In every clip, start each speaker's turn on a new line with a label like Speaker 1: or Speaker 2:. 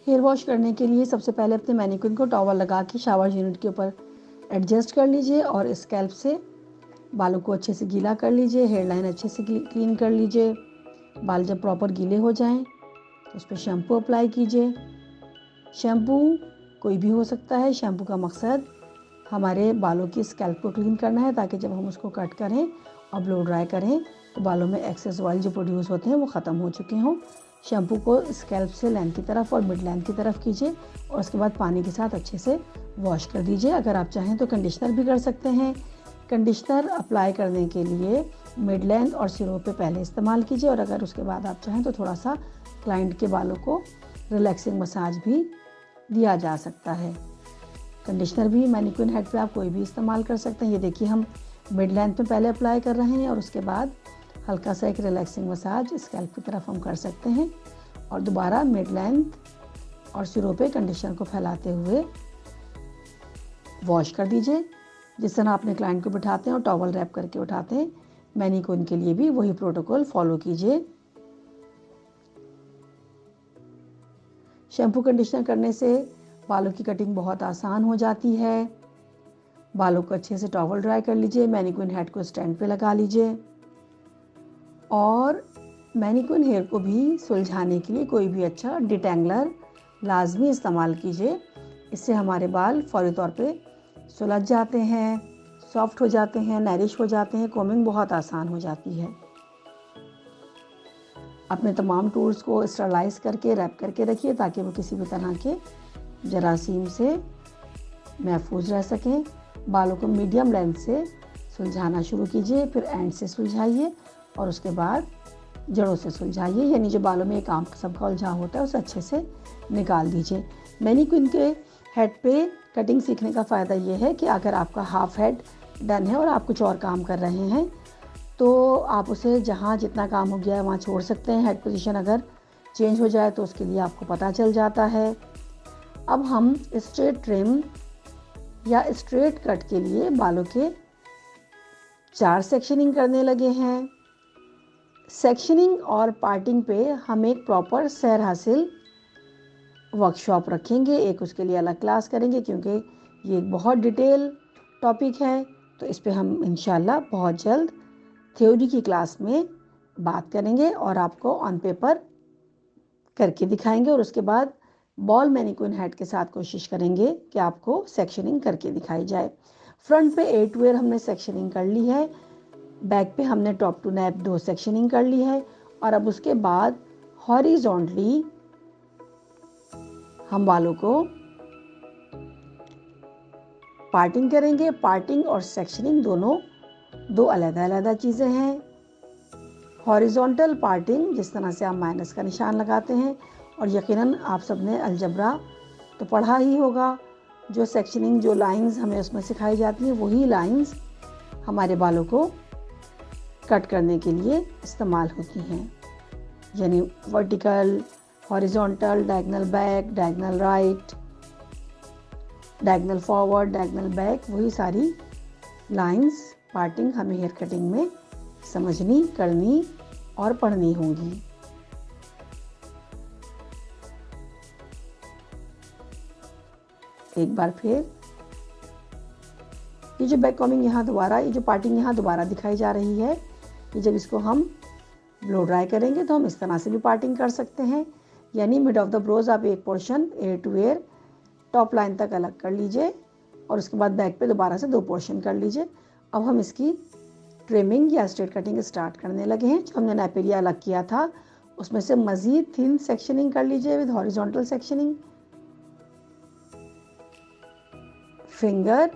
Speaker 1: Hair wash करने के लिए सबसे पहले अपने मैनिक्विन को टॉवल लगा के शावर यूनिट के ऊपर एडजस्ट कर लीजिए और स्कैल्प से बालों को अच्छे से गीला कर लीजिए। हेयर लाइन अच्छे से क्लीन कर लीजिए। बाल जब प्रॉपर गीले हो जाएं तो उस पर शैम्पू अप्लाई कीजिए। शैम्पू कोई भी हो सकता है। शैम्पू का मकसद हमारे बालों की स्कैल्प को क्लीन करना है, ताकि जब हम उसको कट करें और ब्लो ड्राई करें तो बालों में एक्सेस ऑयल जो प्रोड्यूस होते हैं वो ख़त्म हो चुके हों। शैम्पू को स्कैल्प से लेंथ की तरफ और मिड लेंथ की तरफ कीजिए और उसके बाद पानी के साथ अच्छे से वॉश कर दीजिए। अगर आप चाहें तो कंडीशनर भी कर सकते हैं। कंडीशनर अप्लाई करने के लिए मिड लेंथ और सिरों पे पहले इस्तेमाल कीजिए, और अगर उसके बाद आप चाहें तो थोड़ा सा क्लाइंट के बालों को रिलैक्सिंग मसाज भी दिया जा सकता है। कंडीशनर भी मैनिक्विन हेड पे आप कोई भी इस्तेमाल कर सकते हैं। ये देखिए, हम मिड लेंथ में पहले अप्लाई कर रहे हैं और उसके बाद हल्का सा एक रिलैक्सिंग मसाज स्कैल्प की तरफ हम कर सकते हैं, और दोबारा मिड लेंथ और सिरों पे कंडीशनर को फैलाते हुए वॉश कर दीजिए। जिस तरह अपने क्लाइंट को बिठाते हैं और टॉवल रैप करके उठाते हैं, मैनिक्विन के लिए भी वही प्रोटोकॉल फॉलो कीजिए। शैम्पू कंडीशनर करने से बालों की कटिंग बहुत आसान हो जाती है। बालों को अच्छे से टॉवल ड्राई कर लीजिए। मैनिक्विन हेड को स्टैंड पे लगा लीजिए और मैनिक्विन हेयर को भी सुलझाने के लिए कोई भी अच्छा डिटेंगलर लाजमी इस्तेमाल कीजिए। इससे हमारे बाल फौरी तौर पे सुलझ जाते हैं, सॉफ्ट हो जाते हैं, नरिश हो जाते हैं, कोमिंग बहुत आसान हो जाती है। अपने तमाम टूल्स को स्टरलाइज करके रैप करके रखिए, ताकि वो किसी भी तरह के जरासीम से महफूज रह सकें। बालों को मीडियम लेंथ से सुलझाना शुरू कीजिए, फिर एंड से सुलझाइए और उसके बाद जड़ों से सुलझाइए, यानी जो बालों में एक आम किस्म का उलझाव होता है उसे अच्छे से निकाल दीजिए। मैनिक्विन के हेड पे कटिंग सीखने का फ़ायदा ये है कि अगर आपका हाफ हेड डन है और आप कुछ और काम कर रहे हैं तो आप उसे जहाँ जितना काम हो गया है वहाँ छोड़ सकते हैं। हेड पोजीशन अगर चेंज हो जाए तो उसके लिए आपको पता चल जाता है। अब हम स्ट्रेट ट्रिम या स्ट्रेट कट के लिए बालों के 4 सेक्शनिंग करने लगे हैं। सेक्शनिंग और पार्टिंग पे हम एक प्रॉपर सैर हासिल वर्कशॉप रखेंगे, एक उसके लिए अलग क्लास करेंगे, क्योंकि ये एक बहुत डिटेल टॉपिक है। तो इस पे हम इंशाल्लाह बहुत जल्द थ्योरी की क्लास में बात करेंगे और आपको ऑन पेपर करके दिखाएंगे, और उसके बाद बॉल मैनिक्विन हेड के साथ कोशिश करेंगे कि आपको सेक्शनिंग करके दिखाई जाए। फ्रंट पे 8 वेयर हमने सेक्शनिंग कर ली है, बैक पे हमने टॉप टू नैप 2 सेक्शनिंग कर ली है, और अब उसके बाद हॉरिजॉन्टली हम बालों को पार्टिंग करेंगे। पार्टिंग और सेक्शनिंग दोनों 2 अलग-अलग चीज़ें हैं। हॉरिजॉन्टल पार्टिंग जिस तरह से आप माइनस का निशान लगाते हैं, और यकीनन आप सबने अलजबरा तो पढ़ा ही होगा। जो सेक्शनिंग, जो लाइंस हमें उसमें सिखाई जाती हैं, वही लाइंस हमारे बालों को कट करने के लिए इस्तेमाल होती हैं, यानी vertical, horizontal, diagonal back, diagonal right, diagonal forward, diagonal back, वही सारी लाइंस पार्टिंग हमें हेयर कटिंग में समझनी, करनी और पढ़नी होंगी। एक बार फिर ये जो बैक कॉमिंग यहाँ दोबारा, ये जो पार्टिंग यहाँ दोबारा दिखाई जा रही है, ये जब इसको हम ब्लो ड्राई करेंगे तो हम इस तरह से भी पार्टिंग कर सकते हैं, यानी मिड ऑफ द ब्रोज आप एक portion ear to ear top line तक अलग कर लीजिए और उसके बाद बैक पे दोबारा से 2 पोर्शन कर लीजिए। अब हम इसकी ट्रिमिंग या स्ट्रेट कटिंग स्टार्ट करने लगे हैं। जो हमने नैप एरिया अलग किया था उसमें से मज़ीद थिन सेक्शनिंग कर लीजिए with horizontal sectioning. Finger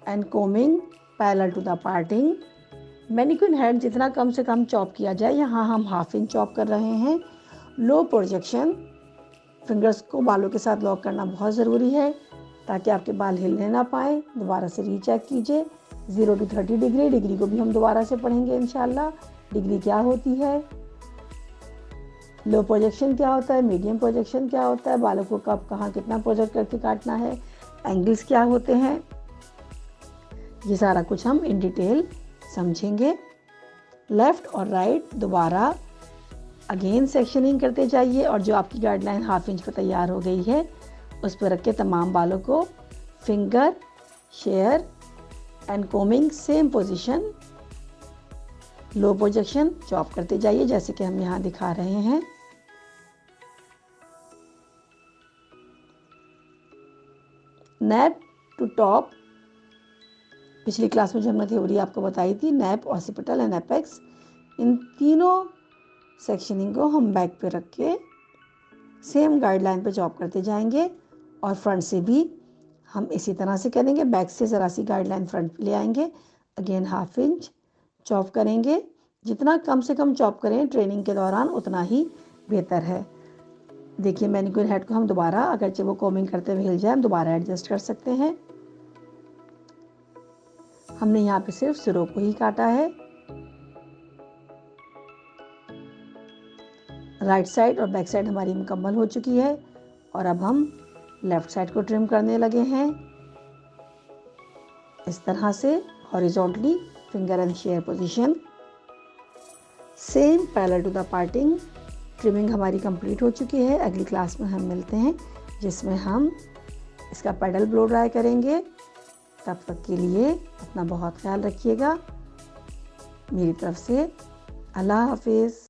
Speaker 1: and coming parallel to the parting. Mannequin head जितना कम से कम चॉप किया जाए, यहाँ हम ½ इंच चॉप कर रहे हैं। लो प्रोजेक्शन, फिंगर्स को बालों के साथ लॉक करना बहुत ज़रूरी है ताकि आपके बाल हिलने ना पाए। दोबारा से रीचेक कीजिए। 0 to 30 डिग्री, डिग्री को भी हम दोबारा से पढ़ेंगे इंशाल्लाह। डिग्री क्या होती है, लो प्रोजेक्शन क्या होता है, मीडियम प्रोजेक्शन क्या होता है, बालों को कब कहाँ कितना प्रोजेक्ट करके काटना है, एंगल्स क्या होते हैं, ये सारा कुछ हम इन डिटेल समझेंगे। लेफ़्ट और राइट दोबारा अगेन सेक्शनिंग करते जाइए और जो आपकी गाइडलाइन 1/2 इंच पर तैयार हो गई है उस पर रख के तमाम बालों को finger, share and combing same position, low projection chop करते जाइए जैसे कि हम यहाँ दिखा रहे हैं। नैप टू टॉप, पिछली क्लास में जो हमने थ्योरी आपको बताई थी, नैप, ऑसिपिटल एंड एपेक्स, इन तीनों सेक्शनिंग को हम बैक पे रख के सेम गाइडलाइन पे चॉप करते जाएंगे और फ्रंट से भी हम इसी तरह से करेंगे। बैक से ज़रा सी गाइडलाइन फ्रंट पे ले आएंगे, अगेन 1/2 इंच चॉप करेंगे। जितना कम से कम चॉप करें ट्रेनिंग के दौरान उतना ही बेहतर है। देखिए मैनिक्योर हेड को हम दोबारा, अगरचे वो कोमिंग करते हुए हिल जाए, हम दोबारा एडजस्ट कर सकते हैं। हमने यहाँ पे सिर्फ सिरों को ही काटा है। राइट साइड और बैक साइड हमारी मुकम्मल हो चुकी है और अब हम लेफ्ट साइड को ट्रिम करने लगे हैं इस तरह से horizontally, finger and shear position, same parallel to the parting. Trimming हमारी कंप्लीट हो चुकी है। अगली क्लास में हम मिलते हैं जिसमें हम इसका पेडल ब्लो ड्राई करेंगे। तब तक के लिए अपना बहुत ख्याल रखिएगा। मेरी तरफ से अल्लाह हाफिज़।